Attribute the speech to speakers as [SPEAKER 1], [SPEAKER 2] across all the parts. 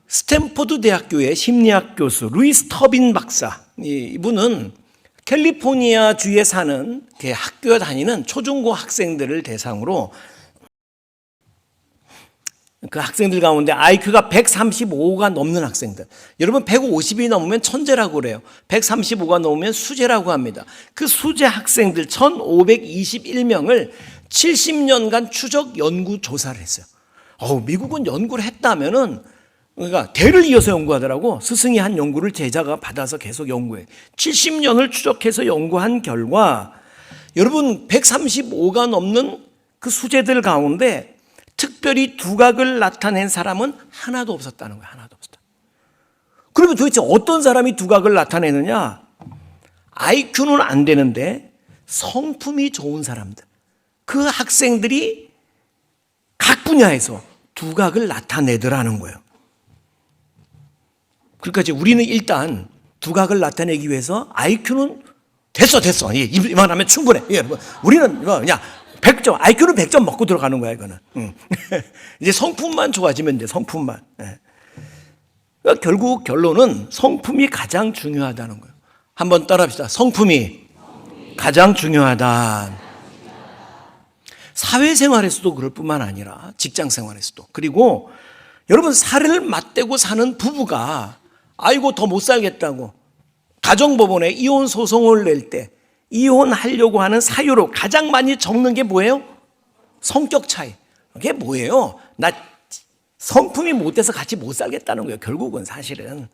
[SPEAKER 1] 스탠포드 대학교의 심리학 교수 루이스 터빈 박사, 이분은 캘리포니아 주에 사는 학교에 다니는 초중고 학생들을 대상으로 그 학생들 가운데 IQ가 135가 넘는 학생들, 여러분 150이 넘으면 천재라고 그래요. 135가 넘으면 수재라고 합니다. 그 수재 학생들 1521명을 70년간 추적 연구 조사를 했어요. 미국은 연구를 했다면은, 그러니까 대를 이어서 연구하더라고. 스승이 한 연구를 제자가 받아서 계속 연구해. 70년을 추적해서 연구한 결과, 여러분 135가 넘는 그 수재들 가운데 특별히 두각을 나타낸 사람은 하나도 없었다는 거예요. 하나도 없었다. 그러면 도대체 어떤 사람이 두각을 나타내느냐? IQ는 안 되는데 성품이 좋은 사람들, 그 학생들이 각 분야에서 두각을 나타내더라는 거예요. 그러니까 이제 우리는 일단 두각을 나타내기 위해서 IQ는 됐어. 이만하면 충분해. 여러분, 우리는 그냥 100점, IQ는 100점 먹고 들어가는 거야, 이거는. 이제 성품만 좋아지면 돼, 성품만. 그러니까 결국 결론은 성품이 가장 중요하다는 거예요. 한번 따라합시다. 성품이 가장 중요하다. 사회생활에서도 그럴 뿐만 아니라 직장생활에서도. 그리고 여러분, 살을 맞대고 사는 부부가 아이고 더 못 살겠다고 가정법원에 이혼 소송을 낼 때 이혼하려고 하는 사유로 가장 많이 적는 게 뭐예요? 성격 차이. 그게 뭐예요? 나 성품이 못돼서 같이 못 살겠다는 거예요. 결국은 사실은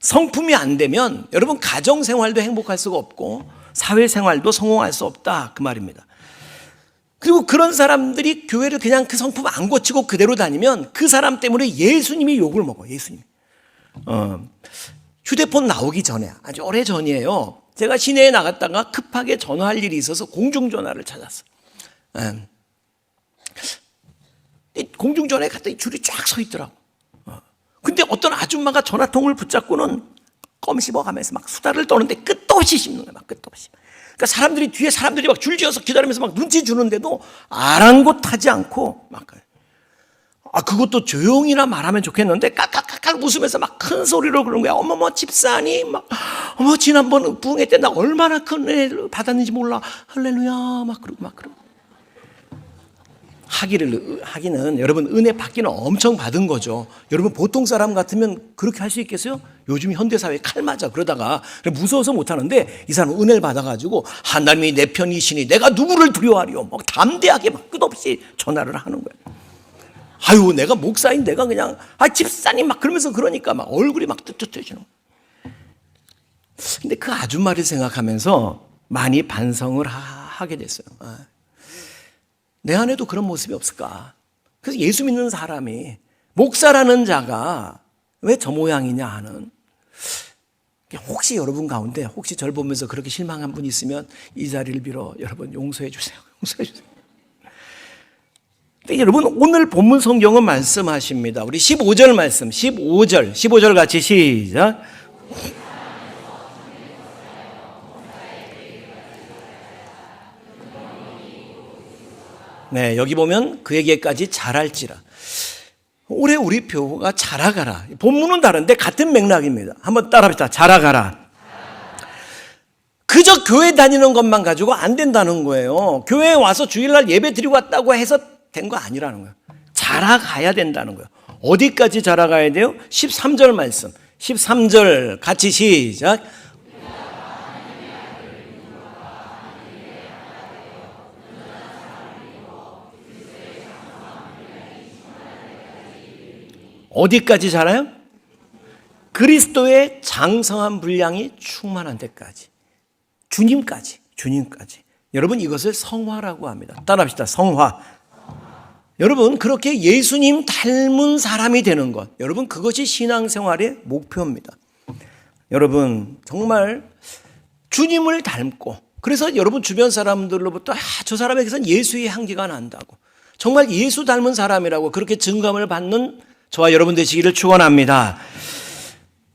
[SPEAKER 1] 성품이 안 되면 여러분 가정생활도 행복할 수가 없고 사회생활도 성공할 수 없다, 그 말입니다. 그리고 그런 사람들이 교회를 그냥 그 성품 안 고치고 그대로 다니면 그 사람 때문에 예수님이 욕을 먹어요. 예수님. 휴대폰 나오기 전에, 아주 오래 전이에요. 제가 시내에 나갔다가 급하게 전화할 일이 있어서 공중전화를 찾았어요. 공중전화에 갔더니 줄이 쫙 서 있더라고. 근데 어떤 아줌마가 전화통을 붙잡고는 껌 씹어가면서 막 수다를 떠는데 끝도 없이 씹는 거야, 막 끝도 없이. 그러니까 뒤에 사람들이 막 줄지어서 기다리면서 막 눈치 주는데도 아랑곳하지 않고 막. 그것도 조용히나 말하면 좋겠는데 깍깍깍깍 웃으면서 막 큰 소리로 그러는 거야. 어머머 집사님, 막 지난번 부흥회 때 나 얼마나 큰 은혜를 받았는지 몰라. 할렐루야, 막 그러고. 하기는 여러분 은혜 받기는 엄청 받은 거죠. 여러분 보통 사람 같으면 그렇게 할 수 있겠어요? 요즘 현대사회 칼 맞아. 그러다가 무서워서 못하는데 이 사람은 은혜를 받아가지고 하나님이 내 편이시니 내가 누구를 두려워하리요, 막 담대하게 막 끝없이 전화를 하는 거예요. 내가 목사인 내가 그냥 집사님 막 그러면서 그러니까 막 얼굴이 막 뜨뜻해지는 거예요. 근데 그 아줌마를 생각하면서 많이 반성을 하게 됐어요. 내 안에도 그런 모습이 없을까? 그래서 예수 믿는 사람이, 목사라는 자가 왜 저 모양이냐 하는, 혹시 여러분 가운데 혹시 저를 보면서 그렇게 실망한 분이 있으면 이 자리를 빌어 여러분 용서해 주세요. 용서해 주세요. 근데 여러분 오늘 본문 성경은 말씀하십니다. 우리 15절 말씀, 15절 같이 시작. 네, 여기 보면 그에게까지 잘할지라. 올해 우리 표가 자라가라. 본문은 다른데 같은 맥락입니다. 한번 따라합시다. 자라가라. 그저 교회 다니는 것만 가지고 안 된다는 거예요. 교회에 와서 주일날 예배 드리고 왔다고 해서 된 거 아니라는 거예요. 자라가야 된다는 거예요. 어디까지 자라가야 돼요? 13절 말씀. 13절 같이 시작. 어디까지 자라요? 그리스도의 장성한 분량이 충만한 데까지. 주님까지. 여러분 이것을 성화라고 합니다. 따라합시다. 성화. 여러분 그렇게 예수님 닮은 사람이 되는 것, 여러분 그것이 신앙생활의 목표입니다. 여러분 정말 주님을 닮고, 그래서 여러분 주변 사람들로부터 저 사람에게선 예수의 향기가 난다고, 정말 예수 닮은 사람이라고 그렇게 증감을 받는 저와 여러분 되시기를 축원합니다.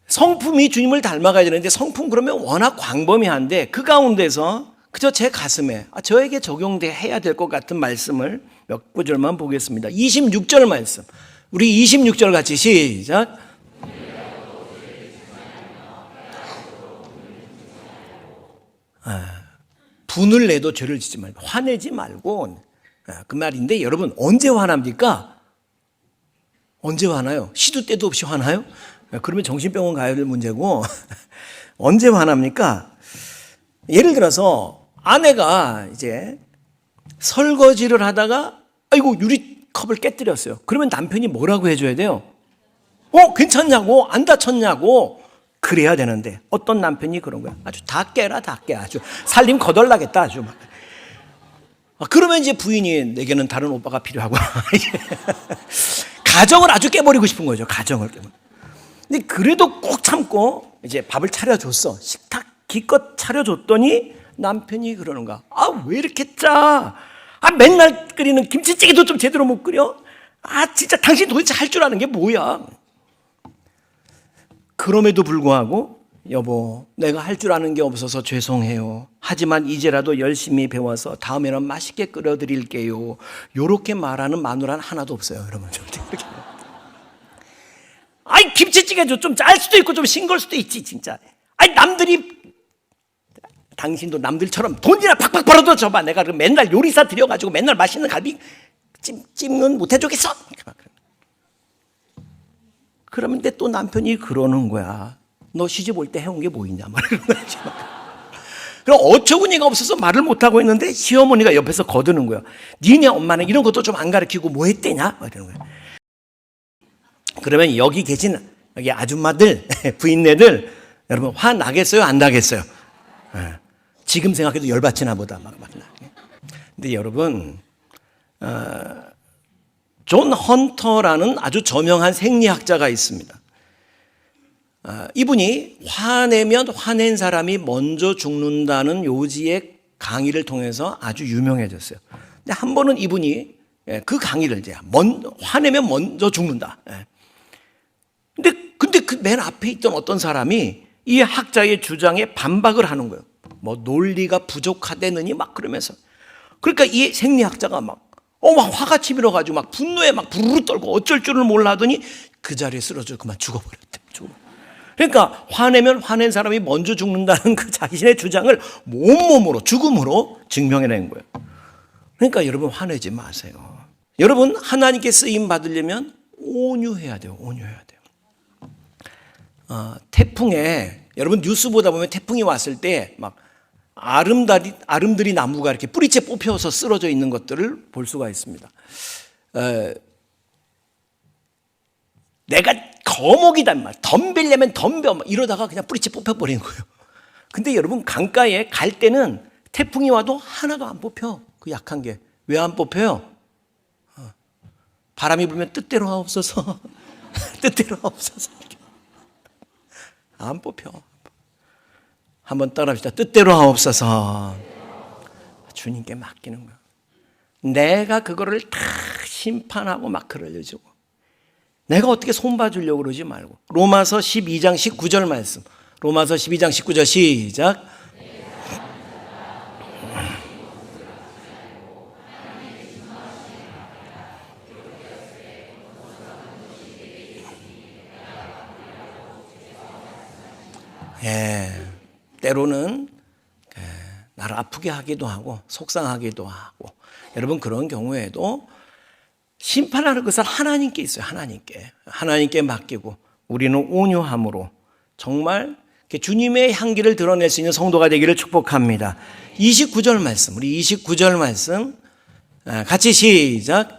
[SPEAKER 1] 성품이 주님을 닮아가야 되는데 성품 그러면 워낙 광범위한데 그 가운데서 그저 제 가슴에 저에게 적용해야 될 것 같은 말씀을 몇 구절만 보겠습니다. 26절 말씀. 우리 26절 같이 시작. 분을 내도 죄를 짓지 말고 화내지 말고, 그 말인데 여러분 언제 화납니까? 언제 화나요? 시도 때도 없이 화나요? 그러면 정신병원 가야 될 문제고 언제 화납니까? 예를 들어서 아내가 이제 설거지를 하다가 아이고 유리컵을 깨뜨렸어요. 그러면 남편이 뭐라고 해줘야 돼요? 괜찮냐고, 안 다쳤냐고. 그래야 되는데 어떤 남편이 그런 거야. 아주 다 깨라, 다 깨. 아주 살림 거덜나겠다 아주 막. 그러면 이제 부인이 내게는 다른 오빠가 필요하고 가정을 아주 깨버리고 싶은 거죠. 가정을 깨버리고. 근데 그래도 꼭 참고 이제 밥을 차려줬어. 식탁 기껏 차려줬더니 남편이 그러는 거야. 왜 이렇게 짜? 맨날 끓이는 김치찌개도 좀 제대로 못 끓여? 진짜 당신 도대체 할 줄 아는 게 뭐야? 그럼에도 불구하고 여보, 내가 할 줄 아는 게 없어서 죄송해요. 하지만 이제라도 열심히 배워서 다음에는 맛있게 끓여드릴게요. 이렇게 말하는 마누라는 하나도 없어요, 여러분. 김치찌개도 좀 짤 수도 있고 좀 싱거울 수도 있지, 진짜. 당신도 남들처럼 돈이나 팍팍 벌어도 줘봐. 내가 맨날 요리사 들여가지고 맨날 맛있는 갈비 찜은 못 해주겠어. 그런데 또 남편이 그러는 거야. 너 시집 올 때 해온 게 뭐 있냐 말이야. 그럼 어처구니가 없어서 말을 못하고 있는데 시어머니가 옆에서 거드는 거야. 니네 엄마는 이런 것도 좀 안 가르치고 뭐 했대냐? 이러는 거야. 그러면 여기 계신 여기 아줌마들, 부인네들 여러분 화 나겠어요? 안 나겠어요? 지금 생각해도 열받치나 보다. 막 나게. 근데 여러분 존 헌터라는 아주 저명한 생리학자가 있습니다. 이분이 화내면 화낸 사람이 먼저 죽는다는 요지의 강의를 통해서 아주 유명해졌어요. 근데 한 번은 이분이 그 강의를 이제 화내면 먼저 죽는다. 근데 그 맨 앞에 있던 어떤 사람이 이 학자의 주장에 반박을 하는 거예요. 뭐 논리가 부족하다느니 막 그러면서. 그러니까 이 생리학자가 막 화가 치밀어가지고 막 분노에 막 부르르 떨고 어쩔 줄을 몰라 하더니 그 자리에 쓰러져 그만 죽어버렸대. 그러니까 화내면 화낸 사람이 먼저 죽는다는 그 자신의 주장을 온몸으로 죽음으로 증명해낸 거예요. 그러니까 여러분 화내지 마세요. 여러분 하나님께 쓰임 받으려면 온유해야 돼요. 온유해야 돼요. 태풍에 여러분 뉴스 보다 보면 태풍이 왔을 때 막 아름들이 나무가 이렇게 뿌리채 뽑혀서 쓰러져 있는 것들을 볼 수가 있습니다. 내가 거목이단 말, 덤비려면 덤벼 이러다가 그냥 뿌리채 뽑혀버리는 거예요. 근데 여러분 강가에 갈 때는 태풍이 와도 하나도 안 뽑혀. 그 약한 게. 왜 안 뽑혀요? 바람이 불면 뜻대로 하옵소서. 뜻대로 하옵소서. 안 뽑혀. 한번 따라합시다. 뜻대로 하옵소서. 주님께 맡기는 거예요. 내가 그거를 다 심판하고 막 그러려주고 내가 어떻게 손봐주려고 그러지 말고. 로마서 12장 19절 말씀. 로마서 12장 19절 시작. 때로는 나를 아프게 하기도 하고 속상하기도 하고 여러분 그런 경우에도 심판하는 것은 하나님께 있어요. 하나님께 맡기고 우리는 온유함으로 정말 주님의 향기를 드러낼 수 있는 성도가 되기를 축복합니다. 29절 말씀, 우리 29절 말씀 같이 시작.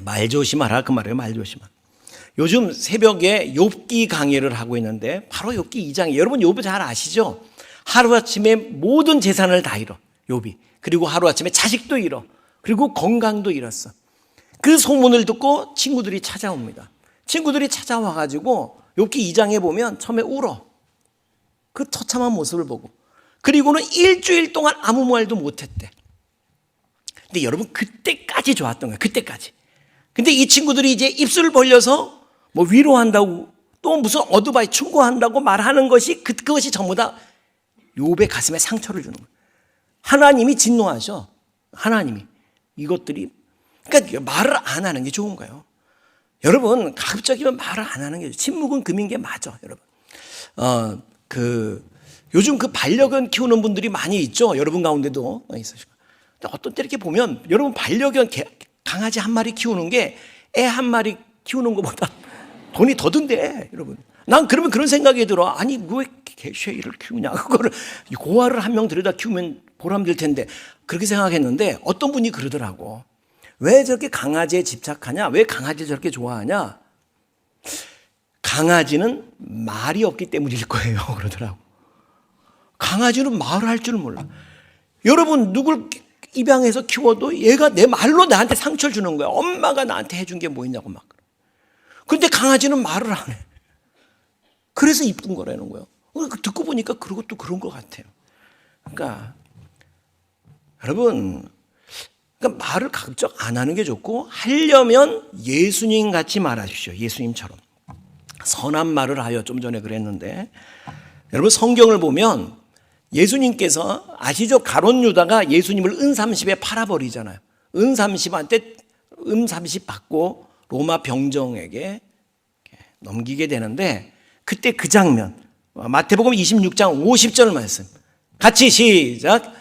[SPEAKER 1] 말 조심하라 그 말이에요. 말 조심하라. 요즘 새벽에 욥기 강의를 하고 있는데 바로 욥기 2장에 여러분 욥을 잘 아시죠? 하루아침에 모든 재산을 다 잃어 욥이. 그리고 하루아침에 자식도 잃어. 그리고 건강도 잃었어. 그 소문을 듣고 친구들이 찾아옵니다. 친구들이 찾아와가지고 욥기 2장에 보면 처음에 울어. 그 처참한 모습을 보고. 그리고는 일주일 동안 아무 말도 못했대. 근데 여러분 그때까지 좋았던 거예요. 그때까지. 근데 이 친구들이 이제 입술을 벌려서 뭐 위로한다고 또 무슨 어드바이 충고한다고 말하는 것이 그것이 전부 다 욥의 가슴에 상처를 주는 거예요. 하나님이 진노하셔. 하나님이 이것들이 그러니까 말을 안 하는 게 좋은 거예요. 여러분, 가급적이면 말을 안 하는 게 좋아요. 침묵은 금인 게 맞아, 여러분. 요즘 그 반려견 키우는 분들이 많이 있죠. 여러분 가운데도 있으시고. 어떤 때 이렇게 보면 여러분 반려견 강아지 한 마리 키우는 게 애 한 마리 키우는 것보다 돈이 더 든대, 여러분. 난 그러면 그런 생각이 들어. 아니, 왜 개쉐이를 키우냐? 그거를 고아를 한 명 들여다 키우면 보람될 텐데. 그렇게 생각했는데 어떤 분이 그러더라고. 왜 저렇게 강아지에 집착하냐? 왜 강아지 저렇게 좋아하냐? 강아지는 말이 없기 때문일 거예요. 그러더라고. 강아지는 말을 할 줄 몰라. 여러분, 누굴 입양해서 키워도 얘가 내 말로 나한테 상처를 주는 거야. 엄마가 나한테 해준 게 뭐 있냐고 막. 그런데 강아지는 말을 안 해. 그래서 이쁜 거라는 거예요. 듣고 보니까 그것도 그런 것 같아요. 그러니까 여러분, 그러니까 말을 가급적 안 하는 게 좋고, 하려면 예수님 같이 말하십시오. 예수님처럼 선한 말을 하여, 좀 전에 그랬는데, 여러분 성경을 보면 예수님께서 아시죠? 가룟 유다가 예수님을 은30에 팔아버리잖아요. 은30 받고 로마 병정에게 넘기게 되는데, 그때 그 장면, 마태복음 26장 50절 말씀 같이 시작.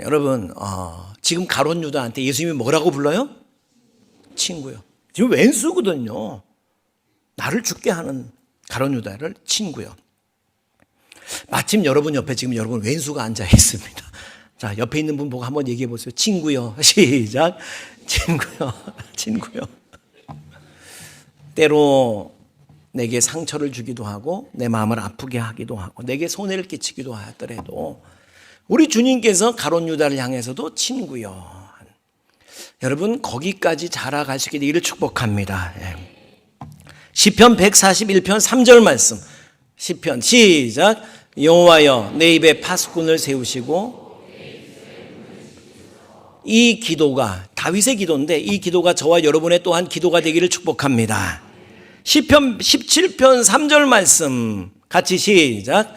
[SPEAKER 1] 여러분, 지금 가룟 유다한테 예수님이 뭐라고 불러요? 친구요. 지금 왼수거든요. 나를 죽게 하는 가룟 유다를 친구요. 마침 여러분 옆에 지금 여러분 왼수가 앉아 있습니다. 자, 옆에 있는 분 보고 한번 얘기해 보세요. 친구요. 시작. 친구요. 친구요. 때로 내게 상처를 주기도 하고 내 마음을 아프게 하기도 하고 내게 손해를 끼치기도 하더라도 우리 주님께서 가룟 유다를 향해서도 친구요. 여러분, 거기까지 자라갈 수 있게 되기를 축복합니다. 시편 141편 3절 말씀. 시편 시작. 여호와여, 내 입에 파수꾼을 세우시고. 이 기도가 다윗의 기도인데 이 기도가 저와 여러분의 또한 기도가 되기를 축복합니다. 시편 17편 3절 말씀 같이 시작.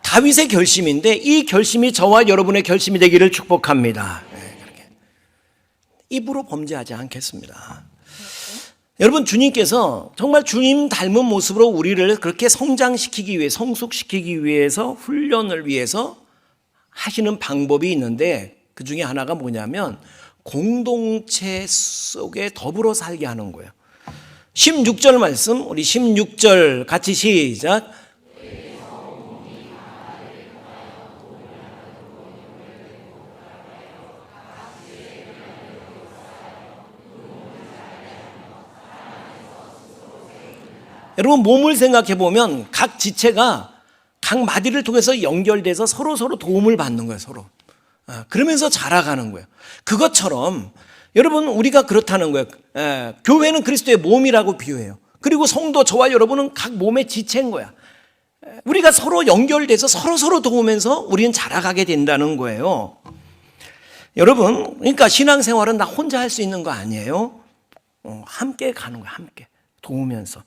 [SPEAKER 1] 다윗의 결심인데 이 결심이 저와 여러분의 결심이 되기를 축복합니다. 입으로 범죄하지 않겠습니다. 여러분, 주님께서 정말 주님 닮은 모습으로 우리를 그렇게 성장시키기 위해, 성숙시키기 위해서, 훈련을 위해서 하시는 방법이 있는데 그 중에 하나가 뭐냐면 공동체 속에 더불어 살게 하는 거예요. 16절 말씀, 우리 16절 같이 시작. 여러분, 몸을 생각해 보면 각 지체가 각 마디를 통해서 연결돼서 서로 도움을 받는 거예요. 서로. 그러면서 자라가는 거예요. 그것처럼 여러분, 우리가 그렇다는 거예요. 교회는 그리스도의 몸이라고 비유해요. 그리고 성도, 저와 여러분은 각 몸의 지체인 거야. 우리가 서로 연결돼서 서로 도우면서 우리는 자라가게 된다는 거예요. 여러분, 그러니까 신앙생활은 나 혼자 할 수 있는 거 아니에요. 함께 가는 거야. 함께 도우면서.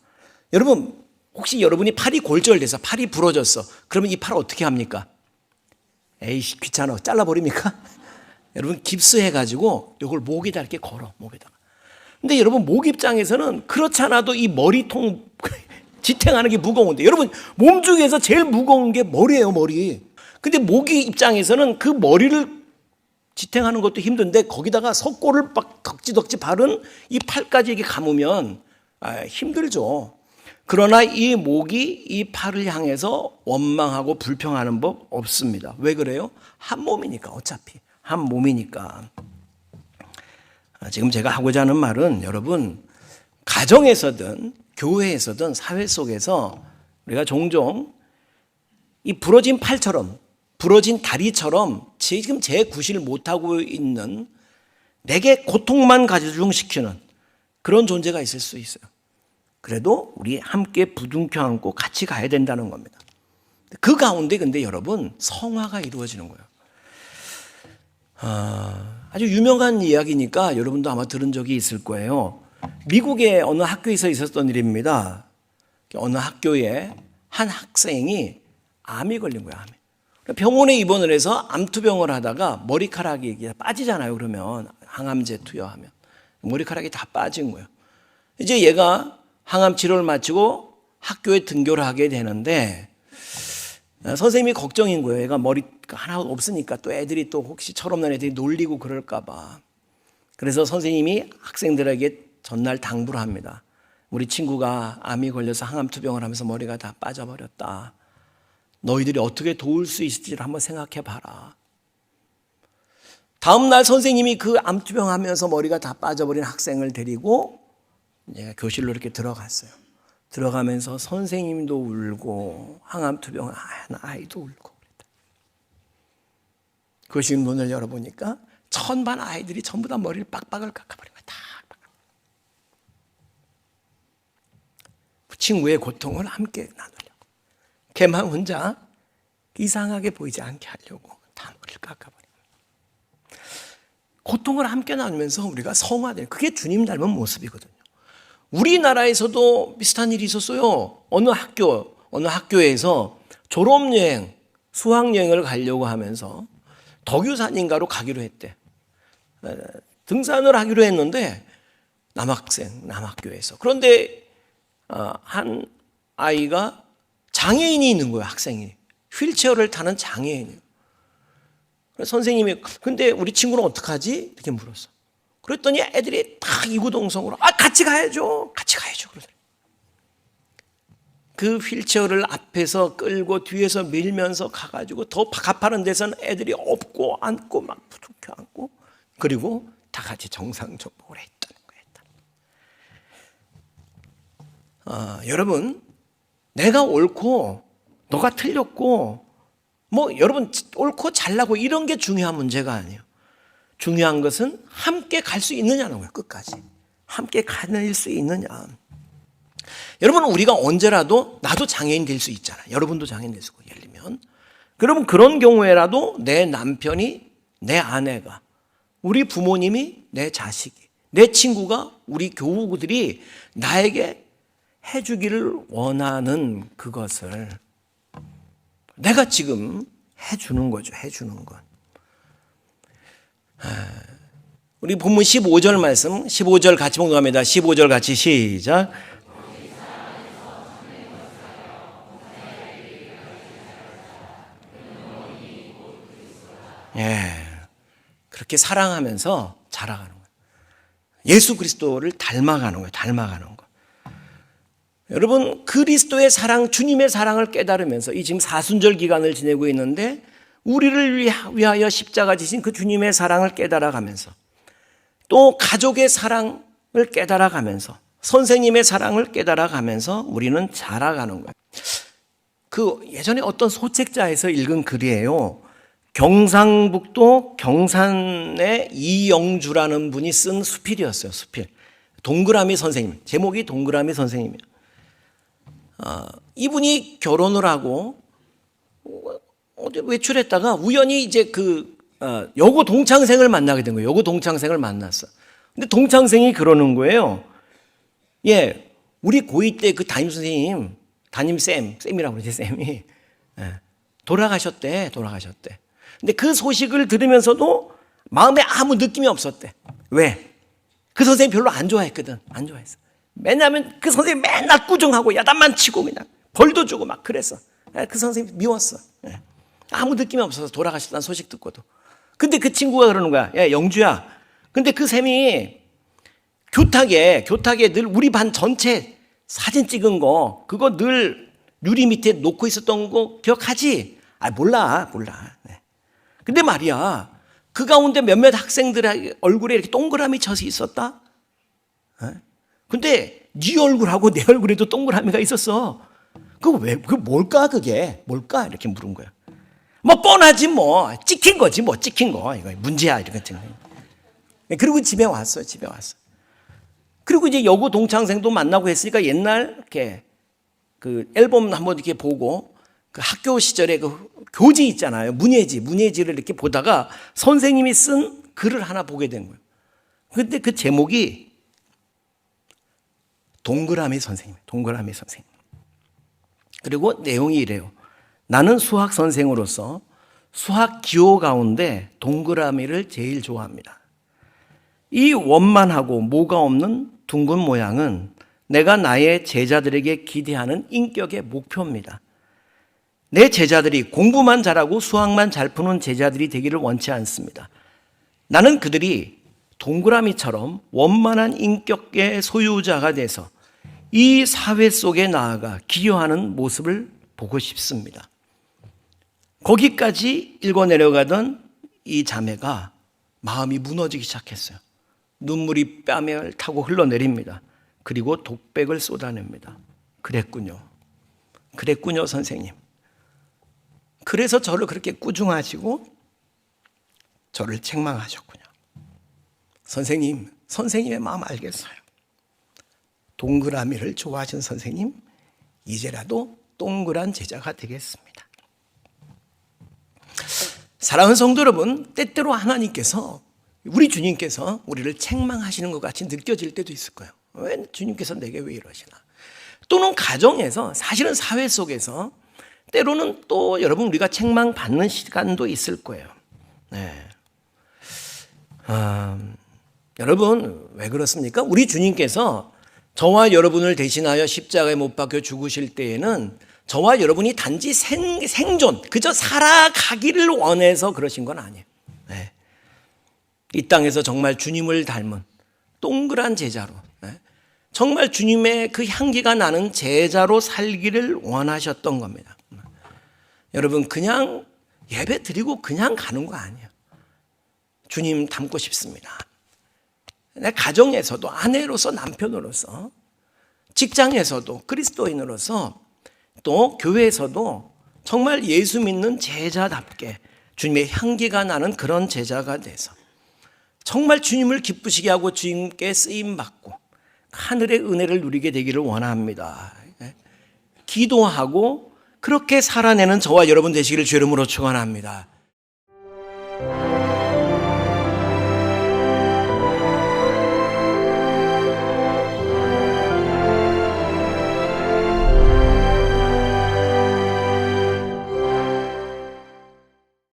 [SPEAKER 1] 여러분, 혹시 여러분이 팔이 골절돼서 팔이 부러졌어. 그러면 이 팔 어떻게 합니까? 에이씨, 귀찮아. 잘라버립니까? 여러분, 깁스해가지고 이걸 목에다 이렇게 걸어. 목에다가. 근데 여러분, 목 입장에서는 그렇지 않아도 이 머리통 지탱하는 게 무거운데, 여러분, 몸 중에서 제일 무거운 게 머리예요, 머리. 근데 목이 입장에서는 그 머리를 지탱하는 것도 힘든데 거기다가 석고를 막 덕지덕지 바른 이 팔까지 이렇게 감으면 힘들죠. 그러나 이 목이 이 팔을 향해서 원망하고 불평하는 법 없습니다. 왜 그래요? 한 몸이니까. 어차피 한 몸이니까. 지금 제가 하고자 하는 말은 여러분, 가정에서든 교회에서든 사회 속에서 우리가 종종 이 부러진 팔처럼, 부러진 다리처럼 지금 제 구실을 못하고 있는, 내게 고통만 가중시키는 그런 존재가 있을 수 있어요. 그래도 우리 함께 부둥켜 안고 같이 가야 된다는 겁니다. 그 가운데 근데 여러분 성화가 이루어지는 거예요. 아주 유명한 이야기니까 여러분도 아마 들은 적이 있을 거예요. 미국의 어느 학교에서 있었던 일입니다. 어느 학교에 한 학생이 암이 걸린 거예요. 암이. 병원에 입원을 해서 암투병을 하다가 머리카락이 빠지잖아요. 그러면 항암제 투여하면 머리카락이 다 빠진 거예요. 이제 얘가 항암 치료를 마치고 학교에 등교를 하게 되는데 선생님이 걱정인 거예요. 얘가 머리가 하나 없으니까 또 애들이 또 혹시 철없는 애들이 놀리고 그럴까 봐. 그래서 선생님이 학생들에게 전날 당부를 합니다. 우리 친구가 암이 걸려서 항암투병을 하면서 머리가 다 빠져버렸다. 너희들이 어떻게 도울 수 있을지를 한번 생각해 봐라. 다음 날 선생님이 그 암투병하면서 머리가 다 빠져버린 학생을 데리고 교실로 이렇게 들어갔어요. 들어가면서 선생님도 울고 항암투병한 아이도 울고 그랬다. 교실 문을 열어보니까 천반 아이들이 전부 다 머리를 빡빡을 깎아버린 거야. 다. 그 친구의 고통을 함께 나누려고. 걔만 혼자 이상하게 보이지 않게 하려고 다 머리를 깎아버린 거야. 고통을 함께 나누면서 우리가 성화되는, 그게 주님 닮은 모습이거든요. 우리나라에서도 비슷한 일이 있었어요. 어느 학교에서 졸업여행, 수학여행을 가려고 하면서 덕유산인가로 가기로 했대. 등산을 하기로 했는데 남학교에서. 그런데 한 아이가 장애인이 있는 거예요. 학생이. 휠체어를 타는 장애인이에요. 그래서 선생님이 근데 우리 친구는 어떡하지? 이렇게 물었어. 그랬더니 애들이 다 이구동성으로 같이 가야죠. 그러더라고요. 그 휠체어를 앞에서 끌고 뒤에서 밀면서 가가지고 더 가파른 데서는 애들이 업고 앉고 막 부둥켜 앉고 그리고 다 같이 정상 정복을 했다는 거예요. 여러분, 내가 옳고 너가 틀렸고 여러분 옳고 잘나고 이런 게 중요한 문제가 아니에요. 중요한 것은 함께 갈 수 있느냐는 거예요. 끝까지 함께 가낼 수 있느냐. 여러분, 우리가 언제라도 나도 장애인 될 수 있잖아요. 여러분도 장애인 될 수 있고, 예를 들면 그러면 그런 경우에라도 내 남편이, 내 아내가, 우리 부모님이, 내 자식이, 내 친구가, 우리 교우들이 나에게 해주기를 원하는 그것을 내가 지금 해주는 거죠. 해주는 것. 우리 본문 15절 말씀, 15절 같이 봉독합니다. 15절 같이 시작. 그렇게 사랑하면서 자라가는 거예요. 예수 그리스도를 닮아가는 거예요. 닮아가는 거. 여러분, 그리스도의 사랑, 주님의 사랑을 깨달으면서 이 지금 사순절 기간을 지내고 있는데 우리를 위하여 십자가 지신 그 주님의 사랑을 깨달아가면서 또 가족의 사랑을 깨달아가면서 선생님의 사랑을 깨달아가면서 우리는 자라가는 거예요. 그 예전에 어떤 소책자에서 읽은 글이에요. 경상북도 경산의 이영주라는 분이 쓴 수필이었어요. 수필. 동그라미 선생님. 제목이 동그라미 선생님이에요. 이분이 결혼을 하고 외출했다가 우연히 이제 여고 동창생을 만나게 된 거예요. 여고 동창생을 만났어. 근데 동창생이 그러는 거예요. 우리 고2 때 그 담임선생님, 쌤이라고 그러지, 쌤이. 돌아가셨대. 근데 그 소식을 들으면서도 마음에 아무 느낌이 없었대. 왜? 그 선생님 별로 안 좋아했거든. 안 좋아했어. 왜냐하면 그 선생님 맨날 꾸중하고 야단만 치고 그냥 벌도 주고 막 그랬어. 그 선생님 미웠어. 아무 느낌이 없어서 돌아가셨다는 소식 듣고도. 근데 그 친구가 그러는 거야. 야, 영주야. 근데 그 쌤이 교탁에 늘 우리 반 전체 사진 찍은 거 그거 늘 유리 밑에 놓고 있었던 거 기억하지? 몰라. 근데 말이야, 그 가운데 몇몇 학생들의 얼굴에 이렇게 동그라미 쳐서 있었다? 근데 네 얼굴하고 내 얼굴에도 동그라미가 있었어. 그거 뭘까, 그게? 뭘까? 이렇게 물은 거야. 뻔하지 찍힌 거지 찍힌 거. 이거 문제야, 이런 것 같은 거. 그리고 집에 왔어. 그리고 이제 여고 동창생도 만나고 했으니까 옛날 이렇게 그 앨범 한번 이렇게 보고 그 학교 시절에 그 교지 있잖아요. 문예지를 이렇게 보다가 선생님이 쓴 글을 하나 보게 된 거예요. 근데 그 제목이 동그라미 선생님. 그리고 내용이 이래요. 나는 수학 선생으로서 수학 기호 가운데 동그라미를 제일 좋아합니다. 이 원만하고 모가 없는 둥근 모양은 내가 나의 제자들에게 기대하는 인격의 목표입니다. 내 제자들이 공부만 잘하고 수학만 잘 푸는 제자들이 되기를 원치 않습니다. 나는 그들이 동그라미처럼 원만한 인격의 소유자가 돼서 이 사회 속에 나아가 기여하는 모습을 보고 싶습니다. 거기까지 읽어 내려가던 이 자매가 마음이 무너지기 시작했어요. 눈물이 뺨을 타고 흘러내립니다. 그리고 독백을 쏟아냅니다. 그랬군요, 선생님. 그래서 저를 그렇게 꾸중하시고 저를 책망하셨군요. 선생님, 선생님의 마음 알겠어요. 동그라미를 좋아하신 선생님, 이제라도 동그란 제자가 되겠습니다. 사랑하는 성도 여러분, 때때로 하나님께서, 우리 주님께서 우리를 책망하시는 것 같이 느껴질 때도 있을 거예요. 왜 주님께서 내게 왜 이러시나? 또는 가정에서, 사실은 사회 속에서 때로는 또 여러분 우리가 책망받는 시간도 있을 거예요. 네. 여러분 왜 그렇습니까? 우리 주님께서 저와 여러분을 대신하여 십자가에 못 박혀 죽으실 때에는 저와 여러분이 단지 생존, 그저 살아가기를 원해서 그러신 건 아니에요. 네. 이 땅에서 정말 주님을 닮은 동그란 제자로, 네. 정말 주님의 그 향기가 나는 제자로 살기를 원하셨던 겁니다. 여러분 그냥 예배 드리고 그냥 가는 거 아니에요. 주님 닮고 싶습니다. 내 가정에서도, 아내로서, 남편으로서, 직장에서도, 그리스도인으로서, 또 교회에서도 정말 예수 믿는 제자답게 주님의 향기가 나는 그런 제자가 돼서 정말 주님을 기쁘시게 하고 주님께 쓰임받고 하늘의 은혜를 누리게 되기를 원합니다. 기도하고 그렇게 살아내는 저와 여러분 되시기를 주의 이름으로 축원합니다.